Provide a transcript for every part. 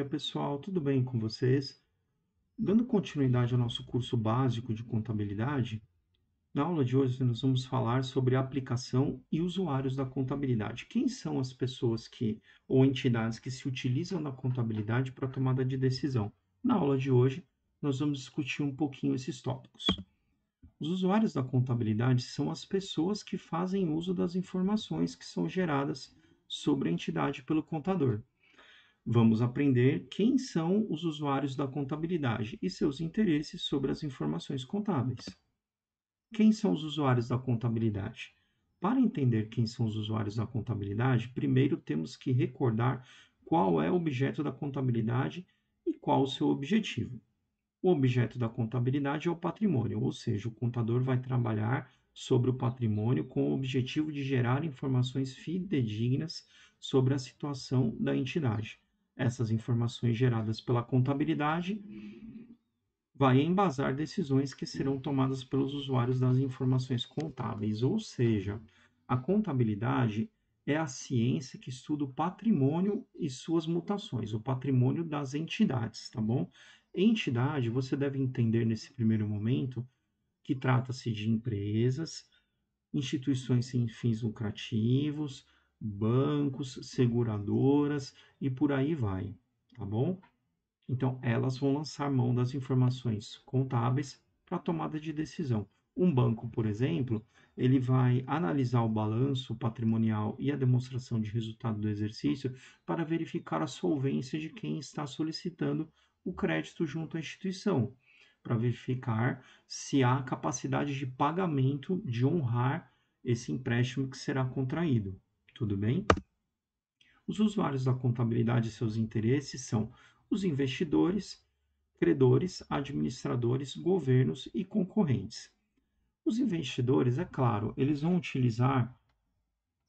pessoal, tudo bem com vocês? Dando continuidade ao nosso curso básico de contabilidade, na aula de hoje nós vamos falar sobre a aplicação e usuários da contabilidade. Quem são as pessoas ou entidades que se utilizam da contabilidade para a tomada de decisão? Na aula de hoje, nós vamos discutir um pouquinho esses tópicos. Os usuários da contabilidade são as pessoas que fazem uso das informações que são geradas sobre a entidade pelo contador. Vamos aprender quem são os usuários da contabilidade e seus interesses sobre as informações contábeis. Quem são os usuários da contabilidade? Para entender quem são os usuários da contabilidade, primeiro temos que recordar qual é o objeto da contabilidade e qual o seu objetivo. O objeto da contabilidade é o patrimônio, ou seja, o contador vai trabalhar sobre o patrimônio com o objetivo de gerar informações fidedignas sobre a situação da entidade. Essas informações geradas pela contabilidade vai embasar decisões que serão tomadas pelos usuários das informações contábeis, ou seja, a contabilidade é a ciência que estuda o patrimônio e suas mutações, o patrimônio das entidades, tá bom? Entidade, você deve entender nesse primeiro momento que trata-se de empresas, instituições sem fins lucrativos, bancos, seguradoras e por aí vai, tá bom? Então, elas vão lançar mão das informações contábeis para a tomada de decisão. Um banco, por exemplo, ele vai analisar o balanço patrimonial e a demonstração de resultado do exercício para verificar a solvência de quem está solicitando o crédito junto à instituição, para verificar se há capacidade de pagamento de honrar esse empréstimo que será contraído. Tudo bem? Os usuários da contabilidade e seus interesses são os investidores, credores, administradores, governos e concorrentes. Os investidores, é claro, eles vão utilizar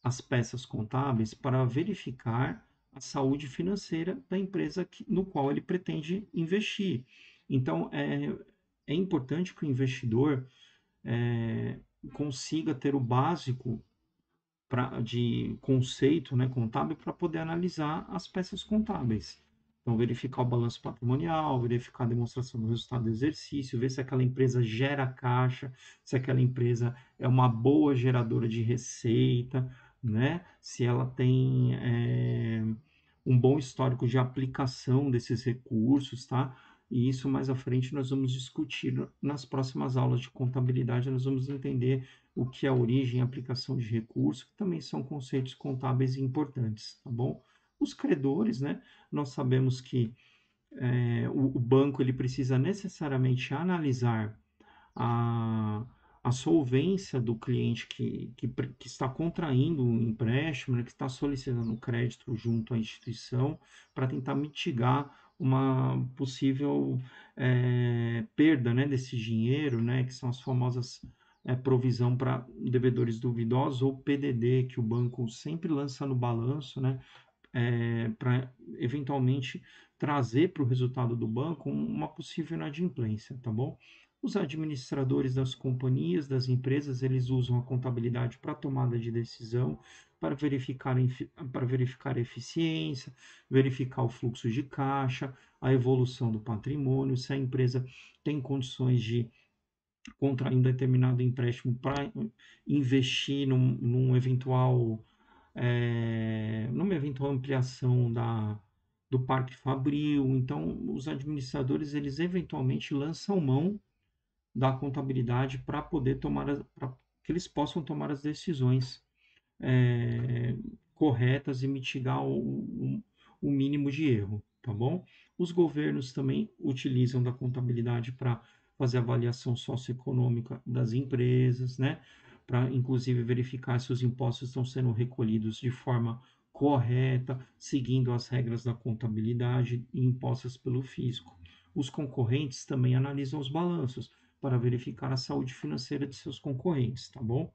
as peças contábeis para verificar a saúde financeira da empresa no qual ele pretende investir. Então, é importante que o investidor consiga ter o básico de conceito, né, contábil para poder analisar as peças contábeis. Então, verificar o balanço patrimonial, verificar a demonstração do resultado do exercício, ver se aquela empresa gera caixa, se aquela empresa é uma boa geradora de receita, né? Se ela tem um bom histórico de aplicação desses recursos, tá? E isso mais à frente nós vamos discutir nas próximas aulas de contabilidade, nós vamos entender o que é a origem e aplicação de recursos, que também são conceitos contábeis importantes, tá bom? Os credores, né? Nós sabemos que o banco ele precisa necessariamente analisar a, a solvência do cliente que está contraindo um empréstimo, né, que está solicitando um crédito junto à instituição, para tentar mitigar uma possível perda, né, desse dinheiro, né, que são as famosas provisão para devedores duvidosos, ou PDD, que o banco sempre lança no balanço, né, para eventualmente trazer para o resultado do banco uma possível inadimplência, tá bom? Os administradores das companhias, das empresas, eles usam a contabilidade para tomada de decisão, para verificar a eficiência, verificar o fluxo de caixa, a evolução do patrimônio, se a empresa tem condições de contrair um determinado empréstimo para investir numa eventual ampliação do Parque Fabril. Então, os administradores, eles eventualmente lançam mão da contabilidade para poder para que eles possam tomar as decisões é, corretas e mitigar o mínimo de erro, tá bom? Os governos também utilizam da contabilidade para fazer avaliação socioeconômica das empresas, né? Para inclusive verificar se os impostos estão sendo recolhidos de forma correta, seguindo as regras da contabilidade impostas pelo fisco. Os concorrentes também analisam os balanços para verificar a saúde financeira de seus concorrentes, tá bom?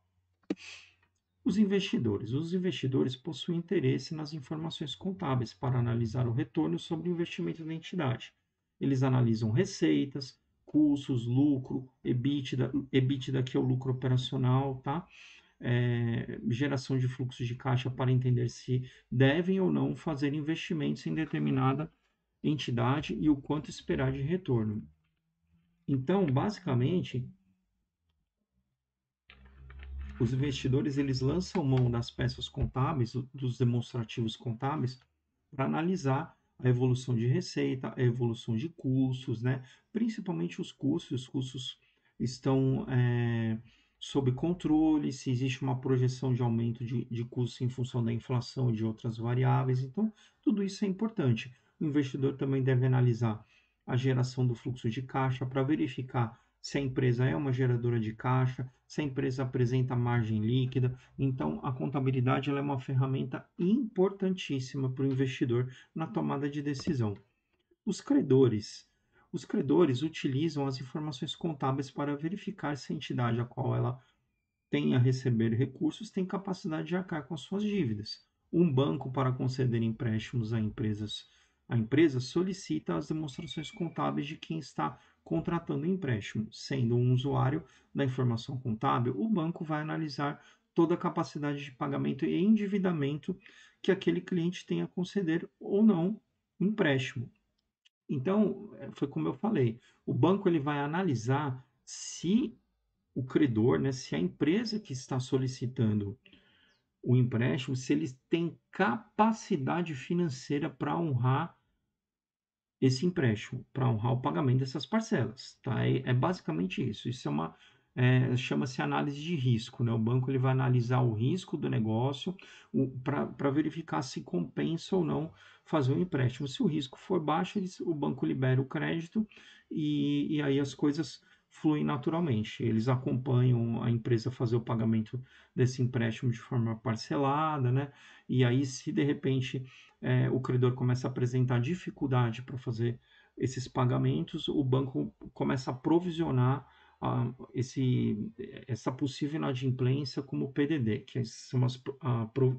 Os investidores possuem interesse nas informações contábeis para analisar o retorno sobre o investimento da entidade. Eles analisam receitas, custos, lucro, EBITDA que é o lucro operacional, tá? Geração de fluxos de caixa para entender se devem ou não fazer investimentos em determinada entidade e o quanto esperar de retorno. Então, basicamente, os investidores eles lançam mão das peças contábeis, dos demonstrativos contábeis, para analisar a evolução de receita, a evolução de custos, né? Principalmente os custos estão sob controle, se existe uma projeção de aumento de custos em função da inflação e de outras variáveis. Então, tudo isso é importante. O investidor também deve analisar a geração do fluxo de caixa para verificar se a empresa é uma geradora de caixa, se a empresa apresenta margem líquida. Então, a contabilidade ela é uma ferramenta importantíssima para o investidor na tomada de decisão. Os credores. Os credores utilizam as informações contábeis para verificar se a entidade a qual ela tem a receber recursos tem capacidade de arcar com as suas dívidas. Um banco, para conceder empréstimos a empresa solicita as demonstrações contábeis de quem está contratando o empréstimo. Sendo um usuário da informação contábil, o banco vai analisar toda a capacidade de pagamento e endividamento que aquele cliente tem a conceder ou não o empréstimo. Então, foi como eu falei, o banco ele vai analisar se o credor, né, se a empresa que está solicitando o empréstimo, se eles têm capacidade financeira para honrar esse empréstimo, para honrar o pagamento dessas parcelas, tá? É basicamente isso. Isso chama-se análise de risco, né? O banco ele vai analisar o risco do negócio para verificar se compensa ou não fazer um empréstimo. Se o risco for baixo, o banco libera o crédito e aí as coisas fluem naturalmente. Eles acompanham a empresa fazer o pagamento desse empréstimo de forma parcelada, né? E aí, se de repente o credor começa a apresentar dificuldade para fazer esses pagamentos, o banco começa a provisionar essa possível inadimplência como PDD,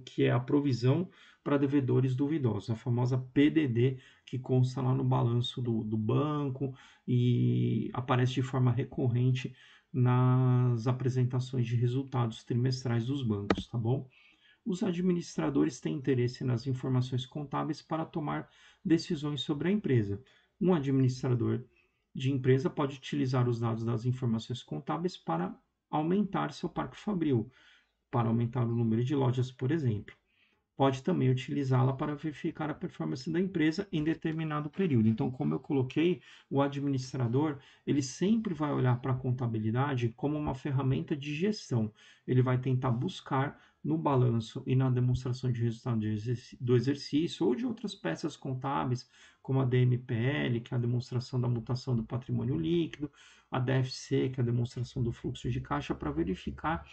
que é a provisão para devedores duvidosos, a famosa PDD que consta lá no balanço do banco e aparece de forma recorrente nas apresentações de resultados trimestrais dos bancos, tá bom? Os administradores têm interesse nas informações contábeis para tomar decisões sobre a empresa. Um administrador de empresa pode utilizar os dados das informações contábeis para aumentar seu parque fabril, para aumentar o número de lojas, por exemplo. Pode também utilizá-la para verificar a performance da empresa em determinado período. Então, como eu coloquei, o administrador, ele sempre vai olhar para a contabilidade como uma ferramenta de gestão. Ele vai tentar buscar no balanço e na demonstração de resultado do exercício ou de outras peças contábeis, como a DMPL, que é a demonstração da mutação do patrimônio líquido, a DFC, que é a demonstração do fluxo de caixa, para verificar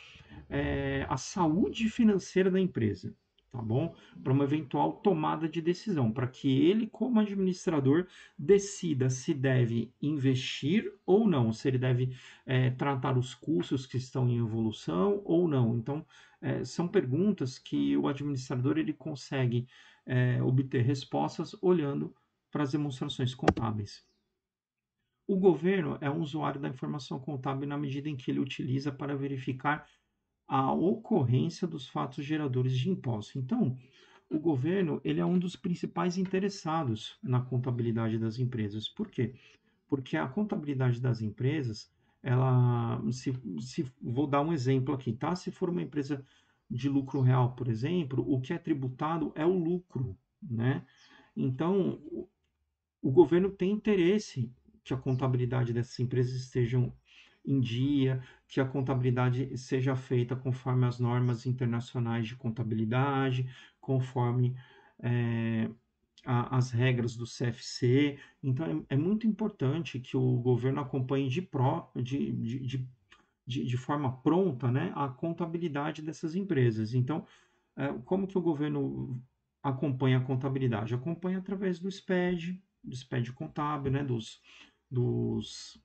a saúde financeira da empresa, tá bom? Para uma eventual tomada de decisão, para que ele, como administrador, decida se deve investir ou não, se ele deve tratar os custos que estão em evolução ou não. Então, são perguntas que o administrador ele consegue obter respostas olhando para as demonstrações contábeis. O governo é um usuário da informação contábil na medida em que ele utiliza para verificar a ocorrência dos fatos geradores de impostos. Então, o governo ele é um dos principais interessados na contabilidade das empresas. Por quê? Porque a contabilidade das empresas, ela, se vou dar um exemplo aqui, tá? Se for uma empresa de lucro real, por exemplo, o que é tributado é o lucro, né? Então, o governo tem interesse que a contabilidade dessas empresas estejam em dia, que a contabilidade seja feita conforme as normas internacionais de contabilidade, conforme é, as regras do CFC. Então, é muito importante que o governo acompanhe de forma pronta, né, a contabilidade dessas empresas. Então, como que o governo acompanha a contabilidade? Acompanha através do SPED contábil, né, dos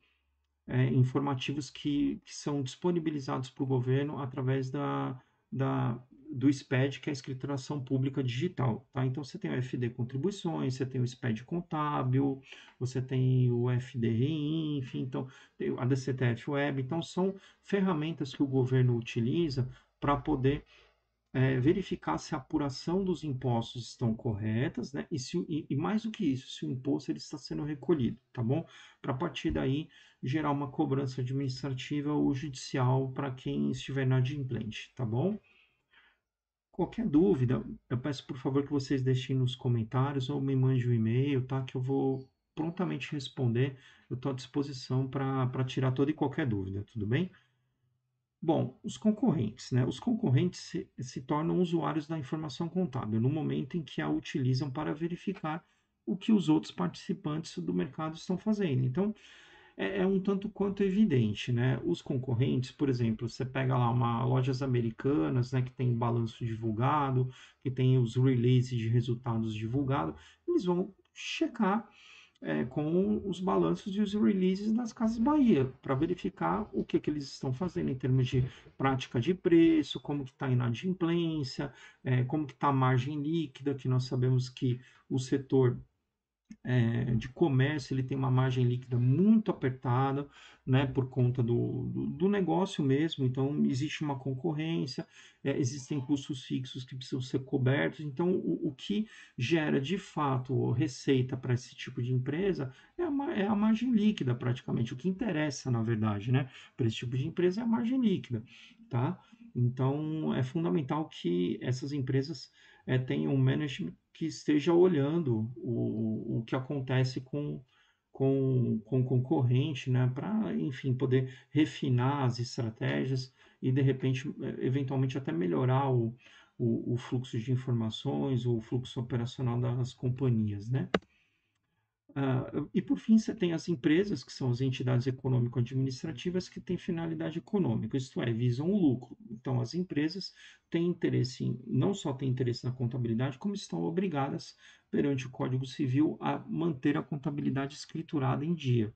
informativos que são disponibilizados para o governo através do SPED, que é a escrituração pública digital. Tá? Então, você tem o FD Contribuições, você tem o SPED Contábil, você tem o FDRI, enfim, então, tem a DCTF Web. Então, são ferramentas que o governo utiliza para poder verificar se a apuração dos impostos estão corretas, né? E mais do que isso, se o imposto ele está sendo recolhido, tá bom? Para a partir daí gerar uma cobrança administrativa ou judicial para quem estiver inadimplente, tá bom? Qualquer dúvida, eu peço por favor que vocês deixem nos comentários ou me mandem um e-mail, tá? Que eu vou prontamente responder. Eu estou à disposição para tirar toda e qualquer dúvida, tudo bem? Bom, os concorrentes, né? Os concorrentes se tornam usuários da informação contábil no momento em que a utilizam para verificar o que os outros participantes do mercado estão fazendo. Então, é um tanto quanto evidente, né? Os concorrentes, por exemplo, você pega lá uma lojas americanas, né, que tem balanço divulgado, que tem os releases de resultados divulgados, eles vão checar com os balanços e os releases das Casas Bahia, para verificar o que eles estão fazendo em termos de prática de preço, como que está a inadimplência, como que está a margem líquida, que nós sabemos que o setor de comércio ele tem uma margem líquida muito apertada, né, por conta do negócio mesmo, então existe uma concorrência, existem custos fixos que precisam ser cobertos, então o que gera de fato receita para esse tipo de empresa é a margem líquida praticamente, o que interessa na verdade, né, para esse tipo de empresa é a margem líquida, tá? Então é fundamental que essas empresas tenham um management que esteja olhando o que acontece com o concorrente, né, para, enfim, poder refinar as estratégias e, de repente, eventualmente até melhorar o fluxo de informações, o fluxo operacional das companhias, né? E por fim, você tem as empresas, que são as entidades econômico-administrativas que têm finalidade econômica, isto é, visam o lucro. Então, as empresas têm interesse não só têm interesse na contabilidade, como estão obrigadas, perante o Código Civil, a manter a contabilidade escriturada em dia,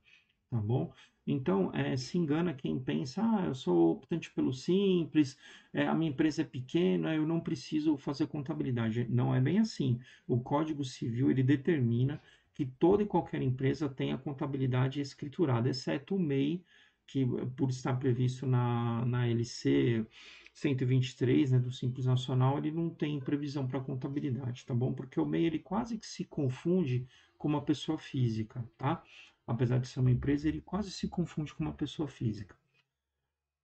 tá bom? Então, se engana quem pensa, eu sou optante pelo simples, a minha empresa é pequena, eu não preciso fazer contabilidade. Não é bem assim. O Código Civil, ele determina que toda e qualquer empresa tenha contabilidade escriturada, exceto o MEI, que por estar previsto na LC 123, né, do Simples Nacional, ele não tem previsão para contabilidade, tá bom? Porque o MEI, ele quase que se confunde com uma pessoa física, tá? Apesar de ser uma empresa, ele quase se confunde com uma pessoa física.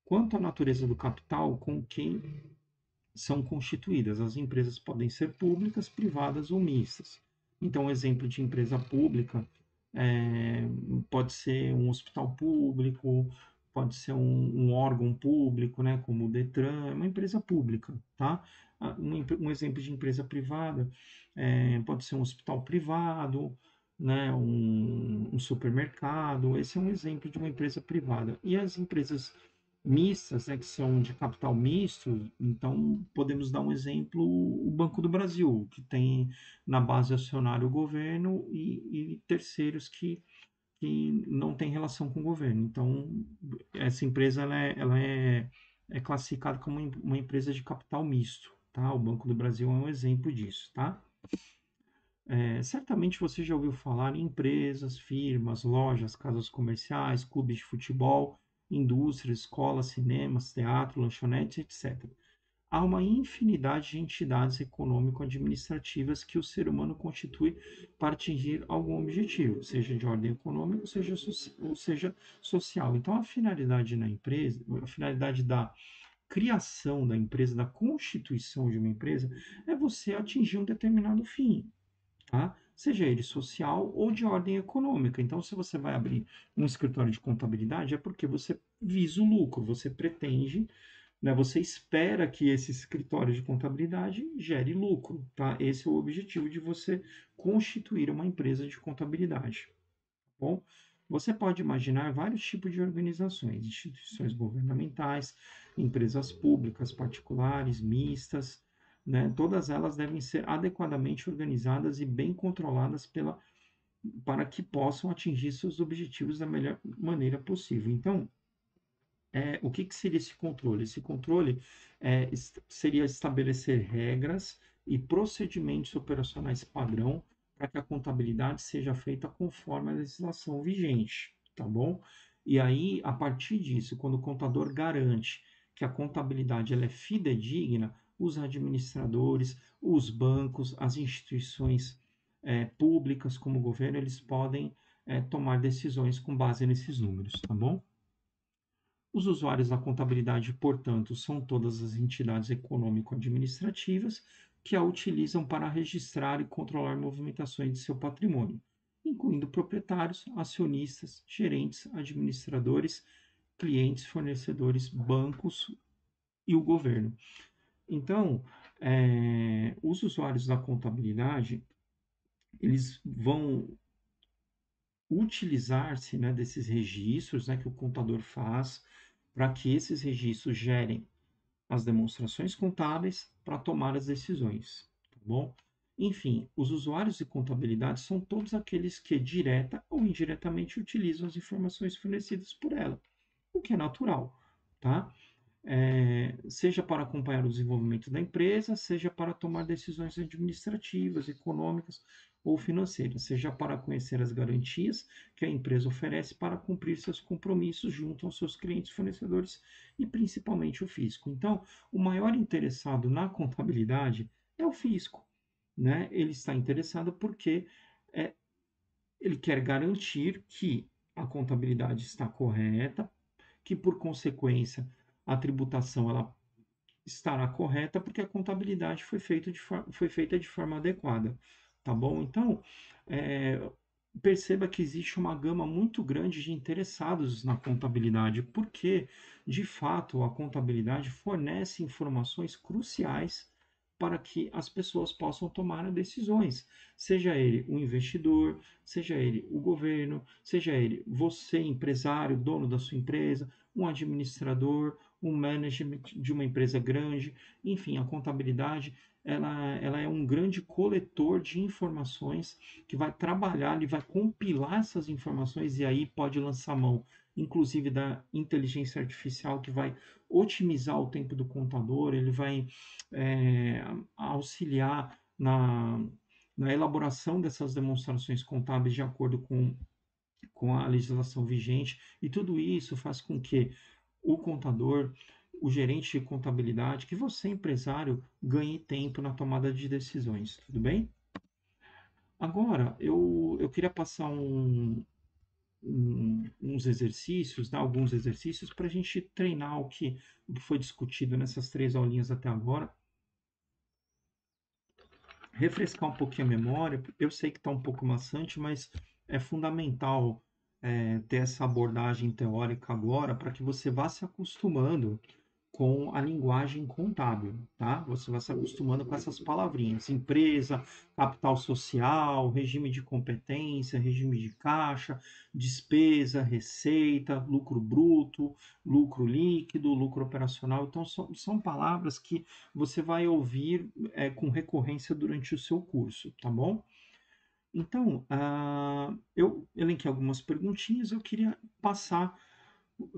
Quanto à natureza do capital, com quem são constituídas, as empresas podem ser públicas, privadas ou mistas. Então, um exemplo de empresa pública pode ser um hospital público, pode ser um órgão público, né, como o Detran, é uma empresa pública, tá? Um exemplo de empresa privada pode ser um hospital privado, né, um supermercado, esse é um exemplo de uma empresa privada. E as empresas mistas, né, que são de capital misto, então podemos dar um exemplo, o Banco do Brasil, que tem na base acionário o governo e terceiros que não têm relação com o governo. Então, essa empresa é classificada como uma empresa de capital misto, tá? O Banco do Brasil é um exemplo disso, tá? Certamente você já ouviu falar em empresas, firmas, lojas, casas comerciais, clubes de futebol, indústrias, escolas, cinemas, teatro, lanchonetes, etc. Há uma infinidade de entidades econômico-administrativas que o ser humano constitui para atingir algum objetivo, seja de ordem econômica, ou seja social. Então, a finalidade na empresa, a finalidade da criação da empresa, da constituição de uma empresa, é você atingir um determinado fim, tá? Seja ele social ou de ordem econômica. Então, se você vai abrir um escritório de contabilidade, é porque você visa o lucro, você pretende, né, você espera que esse escritório de contabilidade gere lucro, tá? Esse é o objetivo de você constituir uma empresa de contabilidade, tá bom? Você pode imaginar vários tipos de organizações, instituições governamentais, empresas públicas, particulares, mistas, né? Todas elas devem ser adequadamente organizadas e bem controladas para que possam atingir seus objetivos da melhor maneira possível. Então, o que seria esse controle? Esse controle seria estabelecer regras e procedimentos operacionais padrão para que a contabilidade seja feita conforme a legislação vigente, tá bom? E aí, a partir disso, quando o contador garante que a contabilidade ela é fidedigna, os administradores, os bancos, as instituições públicas, como o governo, eles podem tomar decisões com base nesses números, tá bom? Os usuários da contabilidade, portanto, são todas as entidades econômico-administrativas que a utilizam para registrar e controlar movimentações de seu patrimônio, incluindo proprietários, acionistas, gerentes, administradores, clientes, fornecedores, bancos e o governo. Então, os usuários da contabilidade, eles vão utilizar-se, né, desses registros, né, que o contador faz, para que esses registros gerem as demonstrações contábeis para tomar as decisões, tá bom? Enfim, os usuários de contabilidade são todos aqueles que, direta ou indiretamente, utilizam as informações fornecidas por ela, o que é natural, tá? Seja para acompanhar o desenvolvimento da empresa, seja para tomar decisões administrativas, econômicas ou financeiras, seja para conhecer as garantias que a empresa oferece para cumprir seus compromissos junto aos seus clientes, fornecedores e principalmente o fisco. Então, o maior interessado na contabilidade é o fisco, né? Ele está interessado porque é, ele quer garantir que a contabilidade está correta, que por consequência a tributação ela estará correta porque a contabilidade foi feita de forma adequada, tá bom? Então, é, perceba que existe uma gama muito grande de interessados na contabilidade, porque, de fato, a contabilidade fornece informações cruciais para que as pessoas possam tomar decisões, seja ele um investidor, seja ele o governo, seja ele você, empresário, dono da sua empresa, um administrador, um management de uma empresa grande, enfim, a contabilidade ela é um grande coletor de informações que vai trabalhar, ele vai compilar essas informações e aí pode lançar mão, inclusive da inteligência artificial que vai otimizar o tempo do contador, ele vai auxiliar na elaboração dessas demonstrações contábeis de acordo com a legislação vigente, e tudo isso faz com que o contador, o gerente de contabilidade, que você, empresário, ganhe tempo na tomada de decisões, tudo bem? Agora, eu queria passar uns exercícios, né, alguns exercícios para a gente treinar o que foi discutido nessas 3 aulinhas até agora, refrescar um pouquinho a memória. Eu sei que está um pouco maçante, mas é fundamental ter essa abordagem teórica agora para que você vá se acostumando com a linguagem contábil, tá? Você vai se acostumando com essas palavrinhas: empresa, capital social, regime de competência, regime de caixa, despesa, receita, lucro bruto, lucro líquido, lucro operacional. Então, são palavras que você vai ouvir com recorrência durante o seu curso, tá bom? Então, eu elenquei algumas perguntinhas, eu queria passar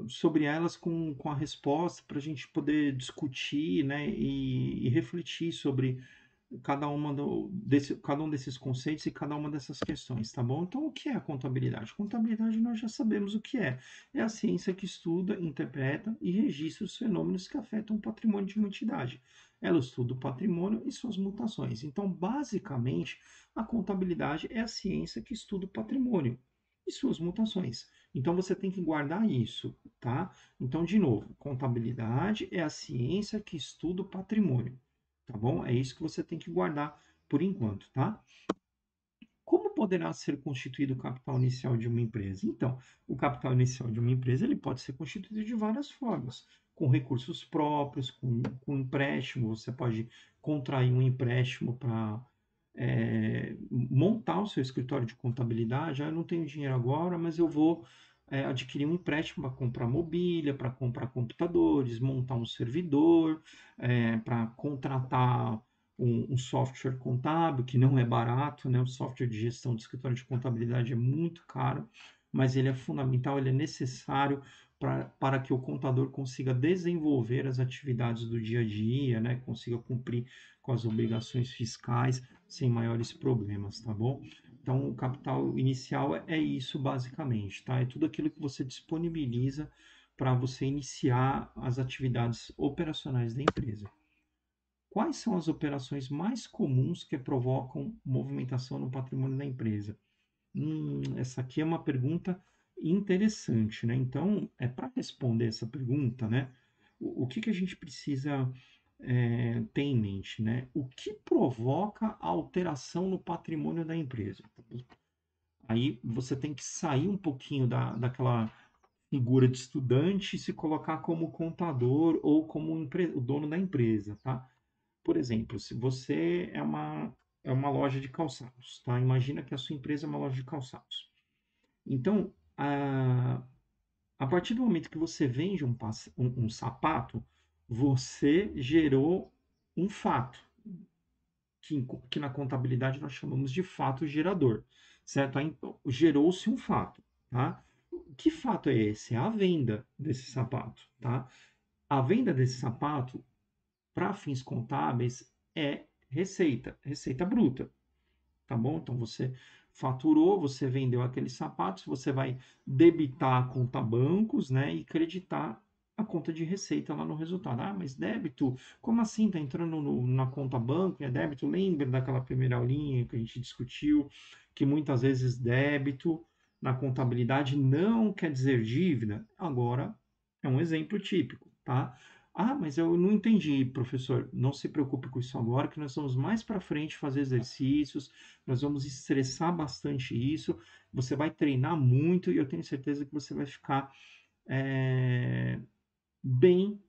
sobre elas com a resposta para a gente poder discutir, né, e refletir sobre cada um desses conceitos e cada uma dessas questões, tá bom? Então, o que é a contabilidade? Contabilidade nós já sabemos o que é. É a ciência que estuda, interpreta e registra os fenômenos que afetam o patrimônio de uma entidade. Ela estuda o patrimônio e suas mutações. Então, basicamente, a contabilidade é a ciência que estuda o patrimônio e suas mutações. Então, você tem que guardar isso, tá? Então, de novo, contabilidade é a ciência que estuda o patrimônio, tá bom? É isso que você tem que guardar por enquanto, tá? Como poderá ser constituído o capital inicial de uma empresa? Então, o capital inicial de uma empresa ele pode ser constituído de várias formas, com recursos próprios, com empréstimo. Você pode contrair um empréstimo para montar o seu escritório de contabilidade. Eu não tenho dinheiro agora, mas eu vou adquirir um empréstimo para comprar mobília, para comprar computadores, montar um servidor, para contratar um software contábil, que não é barato, né? O software de gestão de escritório de contabilidade é muito caro, mas ele é fundamental, ele é necessário para que o contador consiga desenvolver as atividades do dia a dia, né? Consiga cumprir com as obrigações fiscais sem maiores problemas, tá bom? Então, o capital inicial é isso basicamente, tá? É tudo aquilo que você disponibiliza para você iniciar as atividades operacionais da empresa. Quais são as operações mais comuns que provocam movimentação no patrimônio da empresa? Essa aqui é uma pergunta interessante, né? Então, para responder essa pergunta, né? O que que a gente precisa ter em mente, né? O que provoca a alteração no patrimônio da empresa? Aí você tem que sair um pouquinho daquela figura de estudante e se colocar como contador ou como o dono da empresa, tá? Por exemplo, se você é uma loja de calçados, tá? Imagina que a sua empresa é uma loja de calçados. Então, a partir do momento que você vende um sapato, você gerou um fato, que na contabilidade nós chamamos de fato gerador, certo? Aí, gerou-se um fato, tá? Que fato é esse? É a venda desse sapato, tá? A venda desse sapato, para fins contábeis, é receita bruta, tá bom? Então você faturou, você vendeu aqueles sapatos, você vai debitar a conta bancos, né, e creditar a conta de receita lá no resultado. Ah, mas débito? Como assim? Tá entrando na conta banco, é débito? Lembra daquela primeira aulinha que a gente discutiu, que muitas vezes débito na contabilidade não quer dizer dívida? Agora é um exemplo típico, tá? Ah, mas eu não entendi, professor. Não se preocupe com isso agora, que nós vamos mais para frente fazer exercícios, nós vamos estressar bastante isso. Você vai treinar muito e eu tenho certeza que você vai ficar é, bem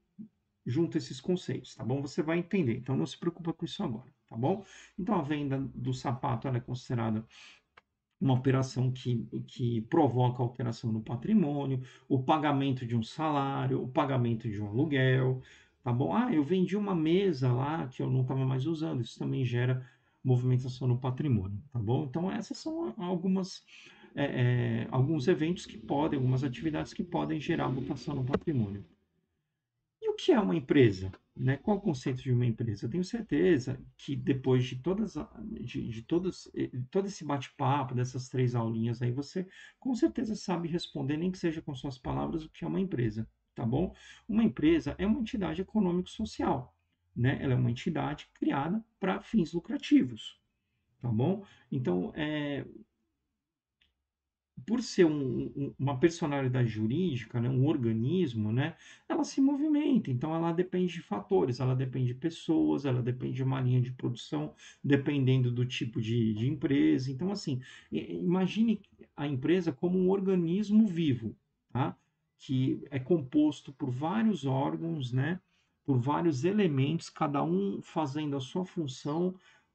junto a esses conceitos, tá bom? Você vai entender. Então não se preocupa com isso agora, tá bom? Então a venda do sapato ela é considerada uma operação que provoca alteração no patrimônio, o pagamento de um salário, o pagamento de um aluguel, tá bom? Ah, eu vendi uma mesa lá que eu não estava mais usando, isso também gera movimentação no patrimônio, tá bom? Então, essas são alguns eventos que podem, algumas atividades que podem gerar mutação no patrimônio. E o que é uma empresa? Né? Qual o conceito de uma empresa? Eu tenho certeza que depois de todo esse bate-papo, dessas três aulinhas aí, você com certeza sabe responder, nem que seja com suas palavras, o que é uma empresa, tá bom? Uma empresa é uma entidade econômico-social, né? Ela é uma entidade criada para fins lucrativos, tá bom? Então, por ser uma personalidade jurídica, né, um organismo, né, ela se movimenta, então ela depende de fatores, ela depende de pessoas, ela depende de uma linha de produção, dependendo do tipo de empresa. Então, assim, imagine a empresa como um organismo vivo, tá? Que é composto por vários órgãos, né, por vários elementos, cada um fazendo a sua função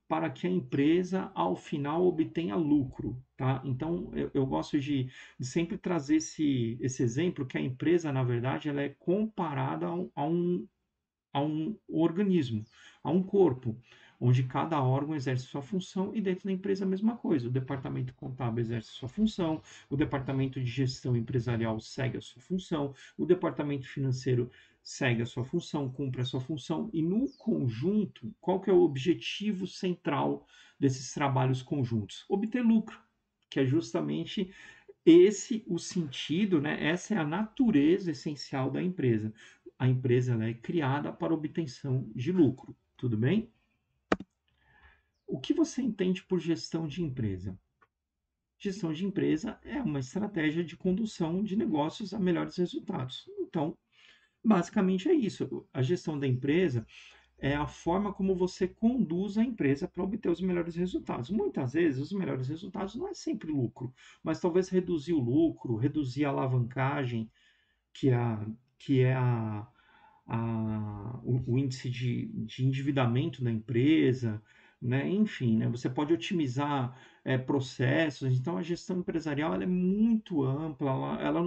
para que a empresa, ao final, obtenha lucro, tá? Então, eu gosto de sempre trazer esse exemplo, que a empresa, na verdade, ela é comparada a um organismo, a um corpo, onde cada órgão exerce sua função e dentro da empresa a mesma coisa. O departamento contábil exerce sua função, o departamento de gestão empresarial segue a sua função, o departamento financeiro segue a sua função, cumpre a sua função e no conjunto, qual que é o objetivo central desses trabalhos conjuntos? Obter lucro, que é justamente esse o sentido, né? Essa é a natureza essencial da empresa. A empresa ela é criada para obtenção de lucro, tudo bem? O que você entende por gestão de empresa? Gestão de empresa é uma estratégia de condução de negócios a melhores resultados. Então, basicamente é isso. A gestão da empresa é a forma como você conduz a empresa para obter os melhores resultados. Muitas vezes, os melhores resultados não é sempre lucro, mas talvez reduzir o lucro, reduzir a alavancagem, que é a, que é o índice de endividamento da empresa, né? Enfim, né? Você pode otimizar processos. Então, a gestão empresarial ela é muito ampla, ela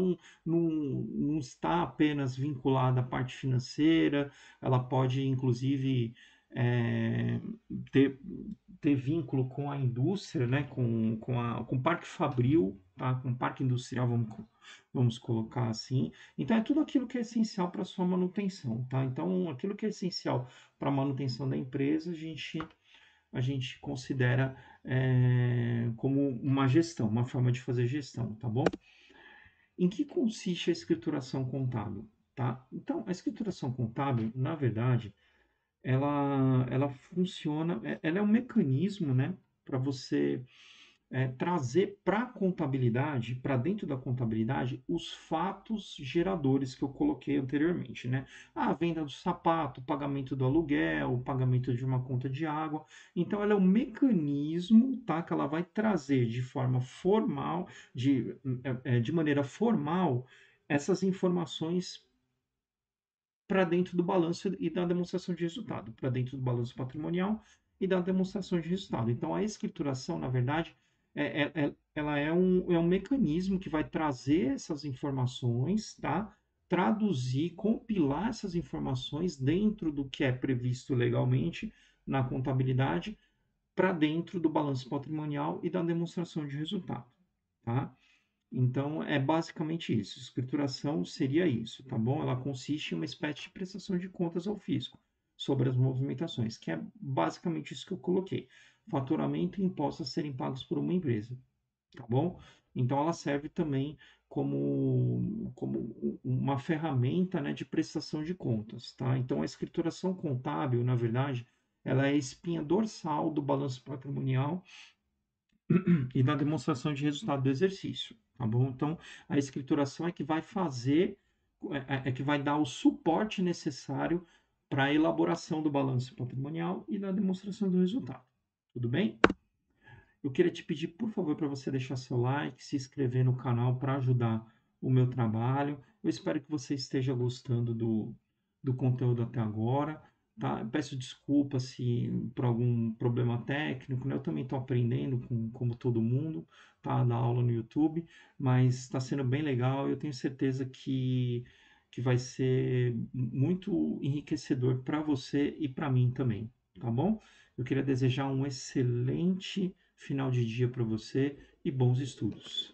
não está apenas vinculada à parte financeira, ela pode, inclusive, é, ter, ter vínculo com a indústria, né? Com o parque fabril, tá? Com o parque industrial, vamos colocar assim. Então, é tudo aquilo que é essencial para a sua manutenção, tá? Então, aquilo que é essencial para a manutenção da empresa, a gente considera como uma gestão, uma forma de fazer gestão, tá bom? Em que consiste a escrituração contábil, tá? Então, a escrituração contábil, na verdade, ela funciona, ela é um mecanismo, né, para você trazer para a contabilidade, para dentro da contabilidade, os fatos geradores que eu coloquei anteriormente, né? A venda do sapato, o pagamento do aluguel, o pagamento de uma conta de água. Então, ela é um mecanismo, tá? Que ela vai trazer de forma formal, de maneira formal, essas informações para dentro do balanço e da demonstração de resultado, para dentro do balanço patrimonial e da demonstração de resultado. Então, a escrituração, na verdade, ela é um mecanismo que vai trazer essas informações, tá? Traduzir, compilar essas informações dentro do que é previsto legalmente na contabilidade para dentro do balanço patrimonial e da demonstração de resultado, tá? Então, é basicamente isso. Escrituração seria isso, tá bom? Ela consiste em uma espécie de prestação de contas ao fisco sobre as movimentações, que é basicamente isso que eu coloquei. Faturamento e impostos a serem pagos por uma empresa, tá bom? Então, ela serve também como uma ferramenta, né, de prestação de contas, tá? Então, a escrituração contábil, na verdade, ela é a espinha dorsal do balanço patrimonial e da demonstração de resultado do exercício, tá bom? Então, a escrituração é que vai fazer, é que vai dar o suporte necessário para a elaboração do balanço patrimonial e da demonstração do resultado. Tudo bem? Eu queria te pedir, por favor, para você deixar seu like, se inscrever no canal para ajudar o meu trabalho. Eu espero que você esteja gostando do conteúdo até agora. Tá? Peço desculpas se por algum problema técnico, né? Eu também estou aprendendo como todo mundo, tá? Da aula no YouTube, mas está sendo bem legal. Eu tenho certeza que vai ser muito enriquecedor para você e para mim também, tá bom? Eu queria desejar um excelente final de dia para você e bons estudos.